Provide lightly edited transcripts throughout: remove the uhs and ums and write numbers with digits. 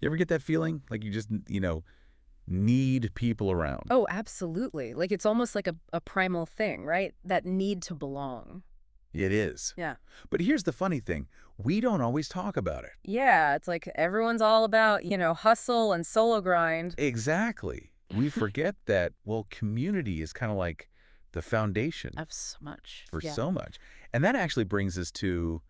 You ever get that feeling? Like you just, need people around. Oh, absolutely. Like it's almost like a primal thing, right? That need to belong. It is. Yeah. But here's the funny thing. We don't always talk about it. Yeah, it's like everyone's all about, hustle and solo grind. Exactly. We forget that, well, community is kind of like the foundation Of so much. for Yeah. so much. And that actually brings us to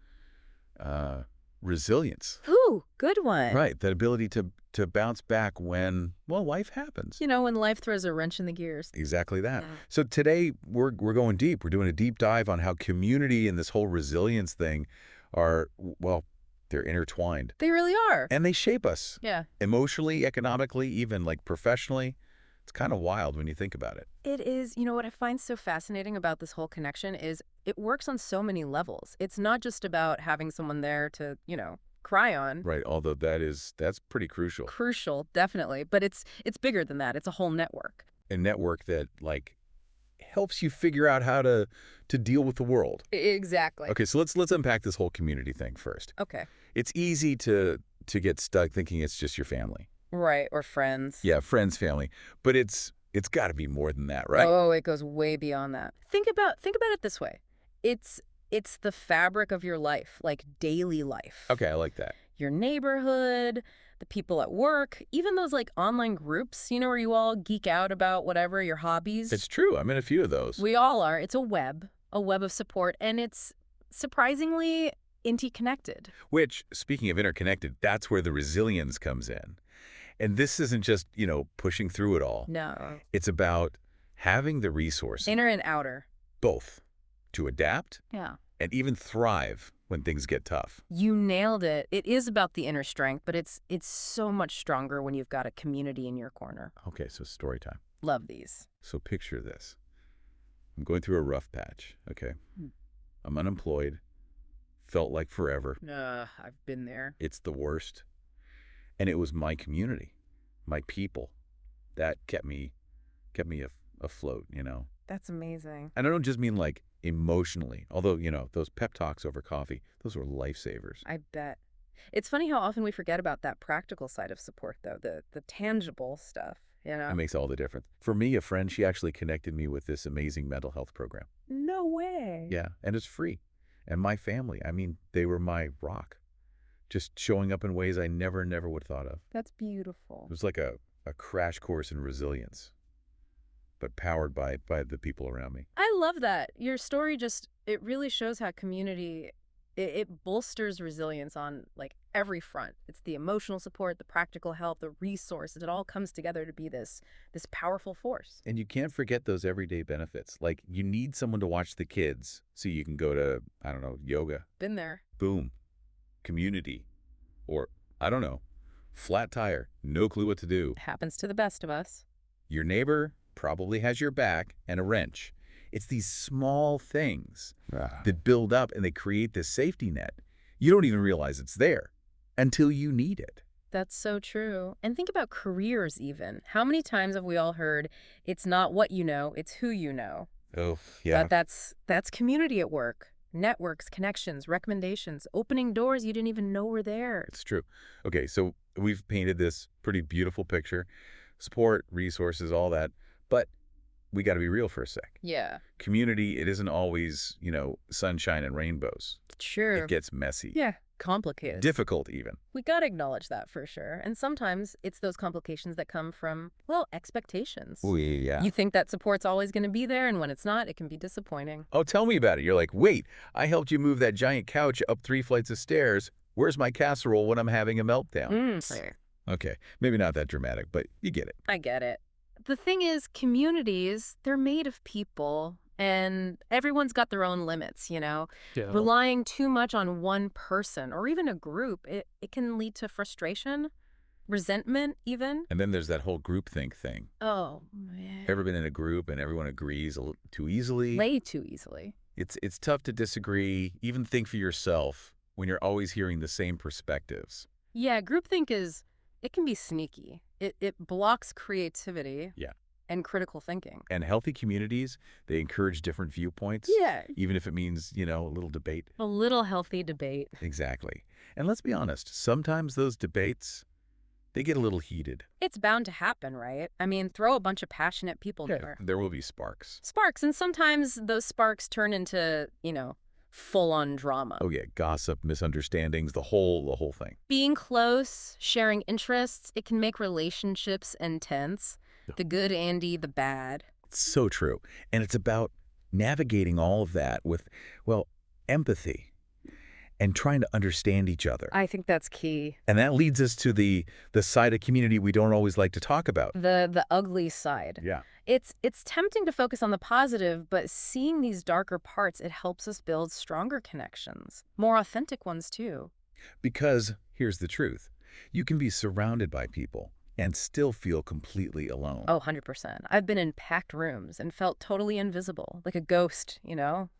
uh, resilience, Ooh, good one. right? That ability to bounce back when, well, life happens. When life throws a wrench in the gears. Exactly that. Yeah. So today we're going deep. We're doing a deep dive on how community and this whole resilience thing are, well, they're intertwined. They really are. And they shape us Yeah. emotionally, economically, even like professionally. It's kind of wild when you think about it. It is, what I find so fascinating about this whole connection is it works on so many levels. It's not just about having someone there to, cry on. Right. Although that's pretty crucial. Crucial, definitely, but it's bigger than that. It's a whole network. A network that like helps you figure out how to deal with the world. Exactly. Okay, so let's unpack this whole community thing first. Okay. It's easy to get stuck thinking it's just your family. Right, or friends. Yeah, friends, family. But it's got to be more than that, right? Oh, it goes way beyond that. Think about it this way. It's the fabric of your life, like daily life. Okay, I like that. Your neighborhood, the people at work, even those like online groups, where you all geek out about whatever your hobbies. It's true. I'm in a few of those. We all are. It's a web of support, and it's surprisingly interconnected. Which, speaking of interconnected, that's where the resilience comes in. And this isn't just, pushing through it all. No. It's about having the resources, Inner and outer. both, to adapt Yeah. and even thrive when things get tough. You nailed it. It is about the inner strength, but it's so much stronger when you've got a community in your corner. Okay, so story time. Love these. So picture this. I'm going through a rough patch, okay? Hmm. I'm unemployed. Felt like forever. I've been there. It's the worst. And it was my community, my people, that kept me afloat, That's amazing. And I don't just mean like emotionally, although, those pep talks over coffee, those were lifesavers. I bet. It's funny how often we forget about that practical side of support, though, the tangible stuff, It makes all the difference. For me, a friend, she actually connected me with this amazing mental health program. No way. Yeah, and it's free. And my family, I mean, they were my rock. Just showing up in ways I never would have thought of. That's beautiful. It was like a crash course in resilience, but powered by the people around me. I love that. Your story it really shows how community, it bolsters resilience on like every front. It's the emotional support, the practical help, the resources. It all comes together to be this powerful force. And you can't forget those everyday benefits. Like you need someone to watch the kids so you can go to, I don't know, yoga. Been there. Boom. Community. Or, I don't know, flat tire. No clue what to do. Happens to the best of us. Your neighbor probably has your back and a wrench. It's these small things that build up and they create this safety net. You don't even realize it's there until you need it. That's so true. And think about careers even. How many times have we all heard, it's not what you know, it's who you know? Oh, yeah. But that's community at work. Networks, connections, recommendations, opening doors you didn't even know were there. It's true. Okay, so we've painted this pretty beautiful picture. Support, resources, all that. But we got to be real for a sec. Yeah. Community, it isn't always, sunshine and rainbows. Sure. It gets messy. Yeah. Complicated. Difficult even. We gotta acknowledge that for sure. And sometimes it's those complications that come from, well, expectations. Yeah. You think that support's always going to be there, and when it's not, it can be disappointing. Oh, tell me about it. You're like, wait, I helped you move that giant couch up 3 flights of stairs. Where's my casserole when I'm having a meltdown? Okay, maybe not that dramatic, but you get it. I get it. The thing is, communities, they're made of people, and everyone's got their own limits, Yeah. Relying too much on one person or even a group, it can lead to frustration, resentment even. And then there's that whole groupthink thing. Oh, man. Ever been in a group and everyone agrees a little too easily? Way too easily. It's tough to disagree, even think for yourself when you're always hearing the same perspectives. Yeah, groupthink it can be sneaky. It blocks creativity. Yeah. And critical thinking. And healthy communities, they encourage different viewpoints. Yeah. Even if it means, a little debate. A little healthy debate. Exactly. And let's be honest, sometimes those debates, They get a little heated. It's bound to happen, right? I mean, throw a bunch of passionate people Yeah, there. there will be sparks. Sparks, and sometimes those sparks turn into, full-on drama. Oh yeah, gossip, misunderstandings, the whole thing. Being close, sharing interests, it can make relationships intense. The good and the bad. It's so true. And it's about navigating all of that with, well, empathy and trying to understand each other. I think that's key. And that leads us to the side of community we don't always like to talk about. The ugly side. Yeah. It's tempting to focus on the positive, but seeing these darker parts, it helps us build stronger connections. More authentic ones, too. Because here's the truth. You can be surrounded by people and still feel completely alone. Oh, 100%. I've been in packed rooms and felt totally invisible, like a ghost,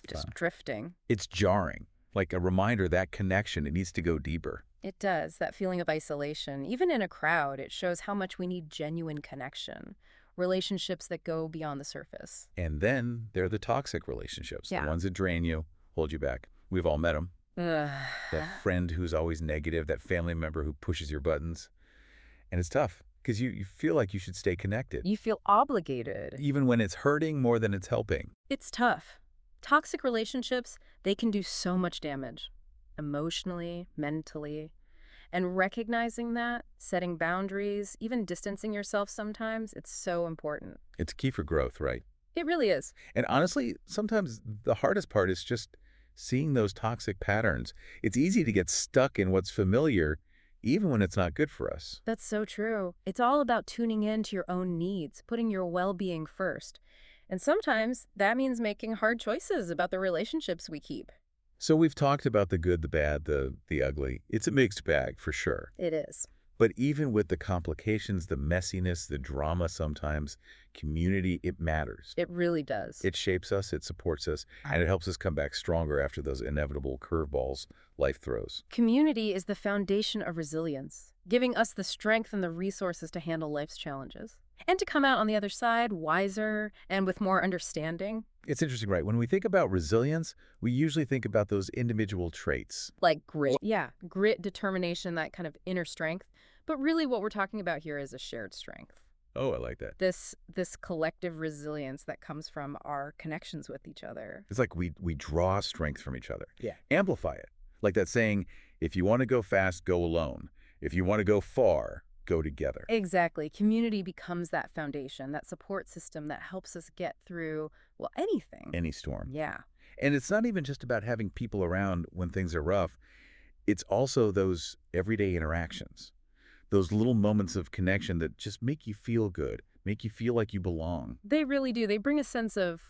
just drifting. It's jarring, like a reminder that connection, it needs to go deeper. It does, that feeling of isolation. Even in a crowd, it shows how much we need genuine connection. Relationships that go beyond the surface. And then there are the toxic relationships, Yeah. the ones that drain you, hold you back. We've all met them. That friend who's always negative, that family member who pushes your buttons. And it's tough because you feel like you should stay connected. You feel obligated. Even when it's hurting more than it's helping. It's tough. Toxic relationships, they can do so much damage. Emotionally, mentally. And recognizing that, setting boundaries, even distancing yourself sometimes, it's so important. It's key for growth, right? It really is. And honestly, sometimes the hardest part is just seeing those toxic patterns. It's easy to get stuck in what's familiar, even when it's not good for us. That's so true. It's all about tuning in to your own needs, putting your well-being first. And sometimes that means making hard choices about the relationships we keep. So we've talked about the good, the bad, the ugly. It's a mixed bag for sure. It is. But even with the complications, the messiness, the drama sometimes, community, it matters. It really does. It shapes us, it supports us, and it helps us come back stronger after those inevitable curveballs life throws. Community is the foundation of resilience, giving us the strength and the resources to handle life's challenges. And to come out on the other side wiser and with more understanding. It's interesting, right? When we think about resilience, we usually think about those individual traits. Like grit. Yeah, grit, determination, that kind of inner strength. But really what we're talking about here is a shared strength. Oh, I like that. This collective resilience that comes from our connections with each other. It's like we draw strength from each other. Yeah. Amplify it. Like that saying, if you want to go fast, go alone. If you want to go far, go together. Exactly. Community becomes that foundation, that support system that helps us get through, well, anything. Any storm. Yeah. And it's not even just about having people around when things are rough. It's also those everyday interactions, those little moments of connection that just make you feel good, make you feel like you belong. They really do. They bring a sense of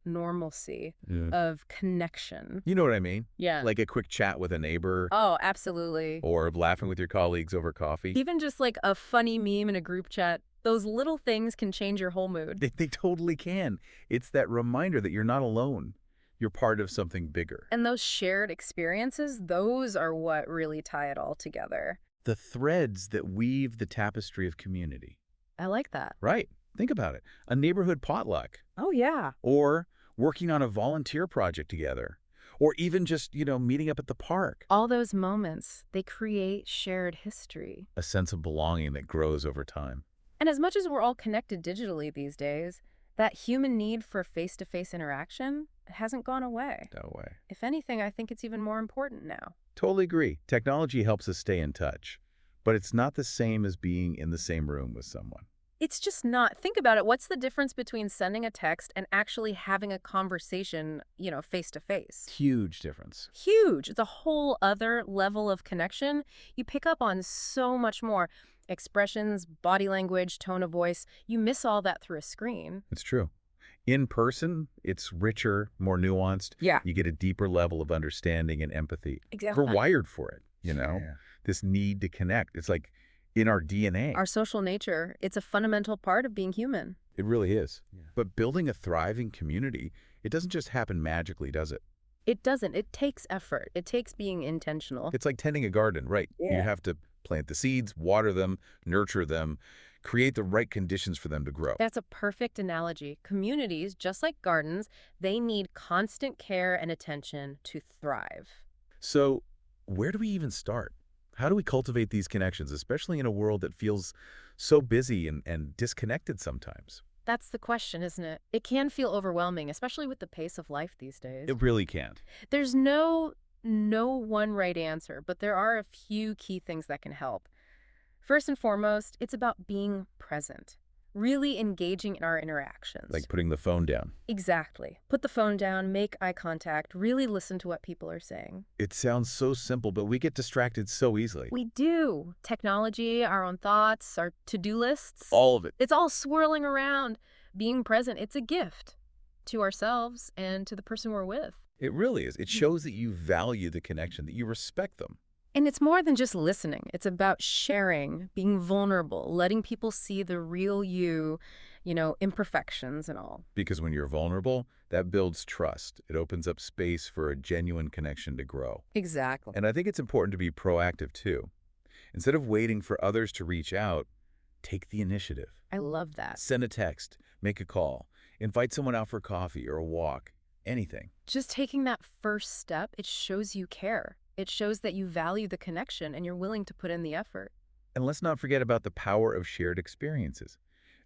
normalcy, of connection. You know what I mean? Yeah. Like a quick chat with a neighbor. Oh, absolutely. Or laughing with your colleagues over coffee. Even just like a funny meme in a group chat, those little things can change your whole mood. They totally can. It's that reminder that you're not alone. You're part of something bigger. And those shared experiences, those are what really tie it all together. The threads that weave the tapestry of community. I like that. Right. Think about it. A neighborhood potluck. Oh, yeah. Or working on a volunteer project together. Or even just, meeting up at the park. All those moments, they create shared history. A sense of belonging that grows over time. And as much as we're all connected digitally these days, that human need for face-to-face interaction hasn't gone away. No way. If anything, I think it's even more important now. Totally agree. Technology helps us stay in touch. But it's not the same as being in the same room with someone. It's just not. Think about it. What's the difference between sending a text and actually having a conversation, face-to-face? Huge difference. Huge. It's a whole other level of connection. You pick up on so much more. Expressions, body language, tone of voice. You miss all that through a screen. It's true. In person, it's richer, more nuanced. Yeah. You get a deeper level of understanding and empathy. Exactly. We're wired for it, Yeah. This need to connect. It's like in our DNA. Our social nature, it's a fundamental part of being human. It really is. Yeah. But building a thriving community, it doesn't just happen magically, does it? It doesn't. It takes effort. It takes being intentional. It's like tending a garden, right? Yeah. You have to plant the seeds, water them, nurture them, create the right conditions for them to grow. That's a perfect analogy. Communities, just like gardens, they need constant care and attention to thrive. So where do we even start? How do we cultivate these connections, especially in a world that feels so busy and disconnected sometimes? That's the question, isn't it? It can feel overwhelming, especially with the pace of life these days. It really can't. There's no one right answer, but there are a few key things that can help. First and foremost, it's about being present, really engaging in our interactions. Like putting the phone down. Exactly. Put the phone down, make eye contact, really listen to what people are saying. It sounds so simple, but we get distracted so easily. We do. Technology, our own thoughts, our to-do lists, All of it. it's all swirling around. Being present, it's a gift to ourselves and to the person we're with. It really is. It shows that you value the connection, that you respect them. And it's more than just listening. It's about sharing, being vulnerable, letting people see the real you, imperfections and all. Because when you're vulnerable, that builds trust. It opens up space for a genuine connection to grow. Exactly. And I think it's important to be proactive too. Instead of waiting for others to reach out, take the initiative. I love that. Send a text, make a call, invite someone out for coffee or a walk, anything. Just taking that first step, it shows you care. It shows that you value the connection and you're willing to put in the effort. And let's not forget about the power of shared experiences.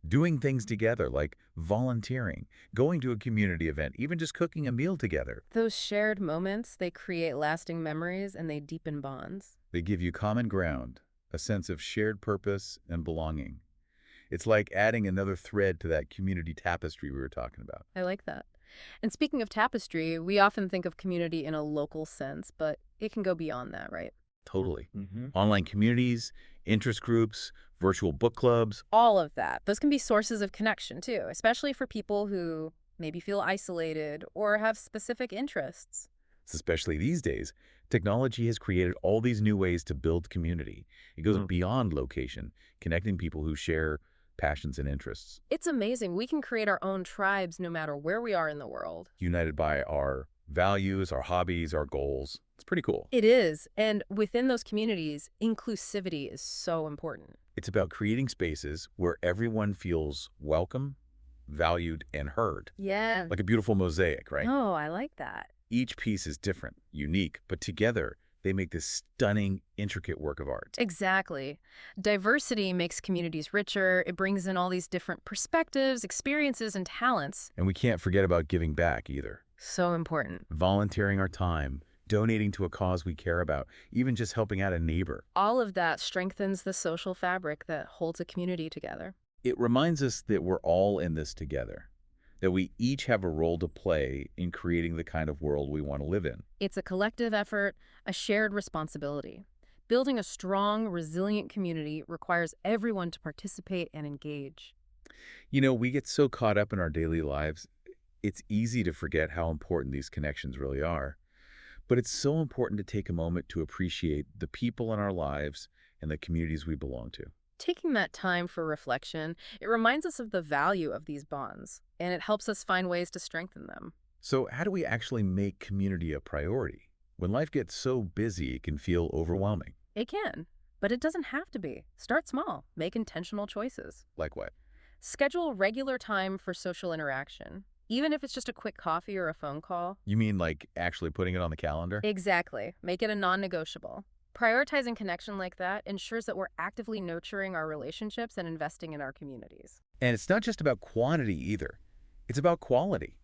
Doing things together like volunteering, going to a community event, even just cooking a meal together. Those shared moments, they create lasting memories and they deepen bonds. They give you common ground, a sense of shared purpose and belonging. It's like adding another thread to that community tapestry we were talking about. I like that. And speaking of tapestry, we often think of community in a local sense, but it can go beyond that, right? Totally. Online communities, interest groups, virtual book clubs. All of that. Those can be sources of connection too, especially for people who maybe feel isolated or have specific interests. Especially these days, technology has created all these new ways to build community. It goes beyond location, connecting people who share passions and interests. It's amazing. We can create our own tribes no matter where we are in the world. United by our values, our hobbies, our goals. It's pretty cool. It is. And within those communities, inclusivity is so important. It's about creating spaces where everyone feels welcome, valued, and heard. Yeah. Like a beautiful mosaic, right? Oh, I like that. Each piece is different, unique, but together they make this stunning, intricate work of art. Exactly. Diversity makes communities richer. It brings in all these different perspectives, experiences, and talents. And we can't forget about giving back either. So important. Volunteering our time, donating to a cause we care about, even just helping out a neighbor. All of that strengthens the social fabric that holds a community together. It reminds us that we're all in this together, that we each have a role to play in creating the kind of world we want to live in. It's a collective effort, a shared responsibility. Building a strong, resilient community requires everyone to participate and engage. You know, we get so caught up in our daily lives, it's easy to forget how important these connections really are. But it's so important to take a moment to appreciate the people in our lives and the communities we belong to. Taking that time for reflection, it reminds us of the value of these bonds, and it helps us find ways to strengthen them. So how do we actually make community a priority? When life gets so busy, it can feel overwhelming. It can, but it doesn't have to be. Start small. Make intentional choices. Like what? Schedule regular time for social interaction, even if it's just a quick coffee or a phone call. You mean like actually putting it on the calendar? Exactly. Make it a non-negotiable. Prioritizing connection like that ensures that we're actively nurturing our relationships and investing in our communities. And it's not just about quantity either. It's about quality.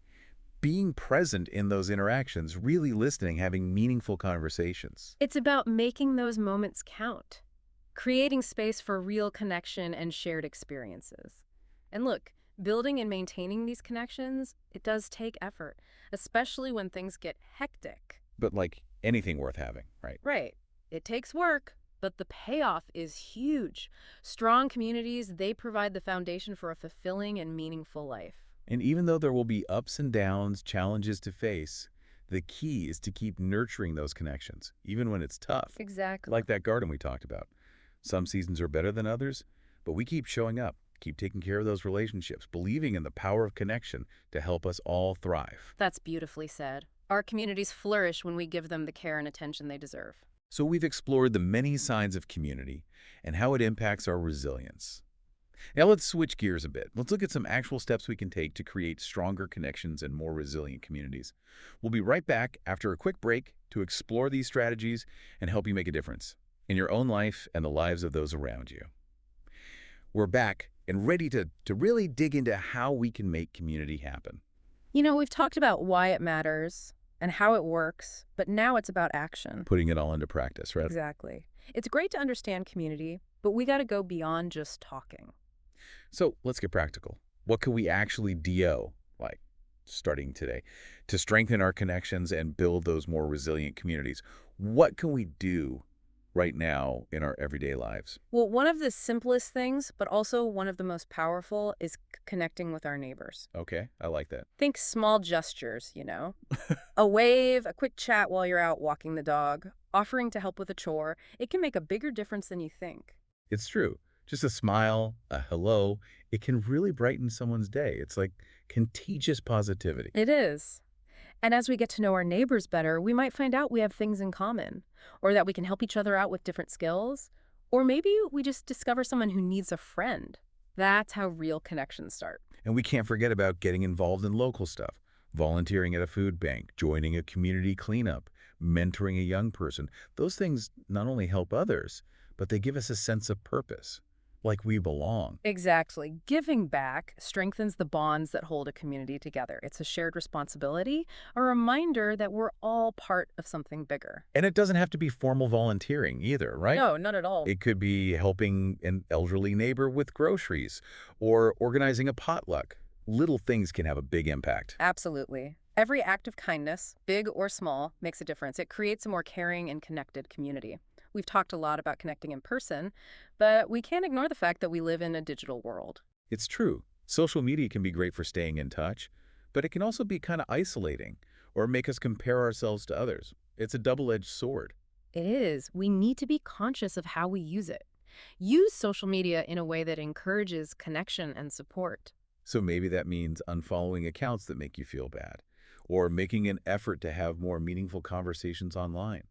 Being present in those interactions, really listening, having meaningful conversations. It's about making those moments count, creating space for real connection and shared experiences. And look, building and maintaining these connections, it does take effort, especially when things get hectic. But like anything worth having, right? Right. It takes work, but the payoff is huge. Strong communities, they provide the foundation for a fulfilling and meaningful life. And even though there will be ups and downs, challenges to face, the key is to keep nurturing those connections, even when it's tough. Exactly. Like that garden we talked about. Some seasons are better than others, but we keep showing up, keep taking care of those relationships, believing in the power of connection to help us all thrive. That's beautifully said. Our communities flourish when we give them the care and attention they deserve. So we've explored the many signs of community and how it impacts our resilience. Now let's switch gears a bit. Let's look at some actual steps we can take to create stronger connections and more resilient communities. We'll be right back after a quick break to explore these strategies and help you make a difference. in your own life and the lives of those around you. We're back and ready to really dig into how we can make community happen. We've talked about why it matters and how it works, but now it's about action. Putting it all into practice, right? Exactly. It's great to understand community, but we got to go beyond just talking. So let's get practical. What can we actually do, like starting today, to strengthen our connections and build those more resilient communities? What can we do right now in our everyday lives? Well, one of the simplest things, but also one of the most powerful, is connecting with our neighbors. Okay, I like that. Think small gestures. A wave, a quick chat while you're out walking the dog, offering to help with a chore. It can make a bigger difference than you think. It's true. Just a smile, a hello, it can really brighten someone's day. It's like contagious positivity. It is. And as we get to know our neighbors better, we might find out we have things in common, or that we can help each other out with different skills, or maybe we just discover someone who needs a friend. That's how real connections start. And we can't forget about getting involved in local stuff, volunteering at a food bank, joining a community cleanup, mentoring a young person. Those things not only help others, but they give us a sense of purpose, like we belong. Exactly. Giving back strengthens the bonds that hold a community together. It's a shared responsibility, a reminder that we're all part of something bigger. And it doesn't have to be formal volunteering either, right? No, not at all. It could be helping an elderly neighbor with groceries or organizing a potluck. Little things can have a big impact. Absolutely. Every act of kindness, big or small, makes a difference. It creates a more caring and connected community. We've talked a lot about connecting in person, but we can't ignore the fact that we live in a digital world. It's true. Social media can be great for staying in touch, but it can also be kind of isolating or make us compare ourselves to others. It's a double-edged sword. It is. We need to be conscious of how we use it. Use social media in a way that encourages connection and support. So maybe that means unfollowing accounts that make you feel bad, or making an effort to have more meaningful conversations online,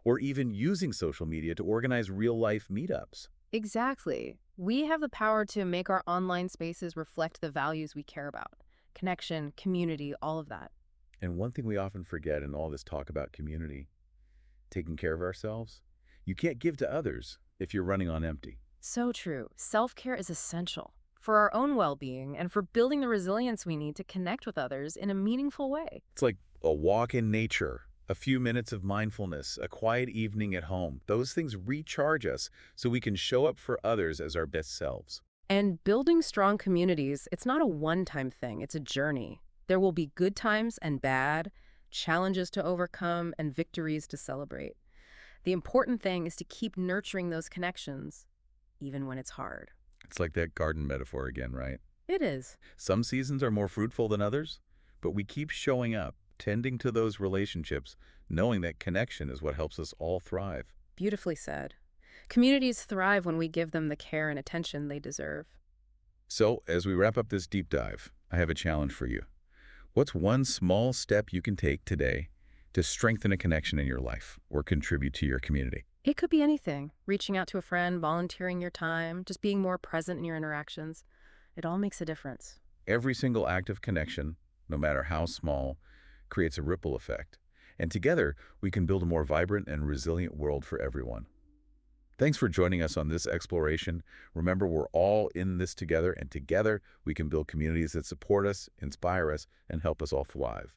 or even using social media to organize real-life meetups. Exactly. We have the power to make our online spaces reflect the values we care about. Connection, community, all of that. And one thing we often forget in all this talk about community, taking care of ourselves, you can't give to others if you're running on empty. So true. Self-care is essential for our own well-being and for building the resilience we need to connect with others in a meaningful way. It's like a walk in nature, a few minutes of mindfulness, a quiet evening at home. Those things recharge us so we can show up for others as our best selves. And building strong communities, it's not a one-time thing, it's a journey. There will be good times and bad, challenges to overcome, and victories to celebrate. The important thing is to keep nurturing those connections, even when it's hard. It's like that garden metaphor again, right? It is. Some seasons are more fruitful than others, but we keep showing up, tending to those relationships, knowing that connection is what helps us all thrive. Beautifully said. Communities thrive when we give them the care and attention they deserve. So, as we wrap up this deep dive, I have a challenge for you. What's one small step you can take today to strengthen a connection in your life or contribute to your community? It could be anything. Reaching out to a friend, volunteering your time, just being more present in your interactions. It all makes a difference. Every single act of connection, no matter how small, creates a ripple effect. And together, we can build a more vibrant and resilient world for everyone. Thanks for joining us on this exploration. Remember, we're all in this together, and together we can build communities that support us, inspire us, and help us all thrive.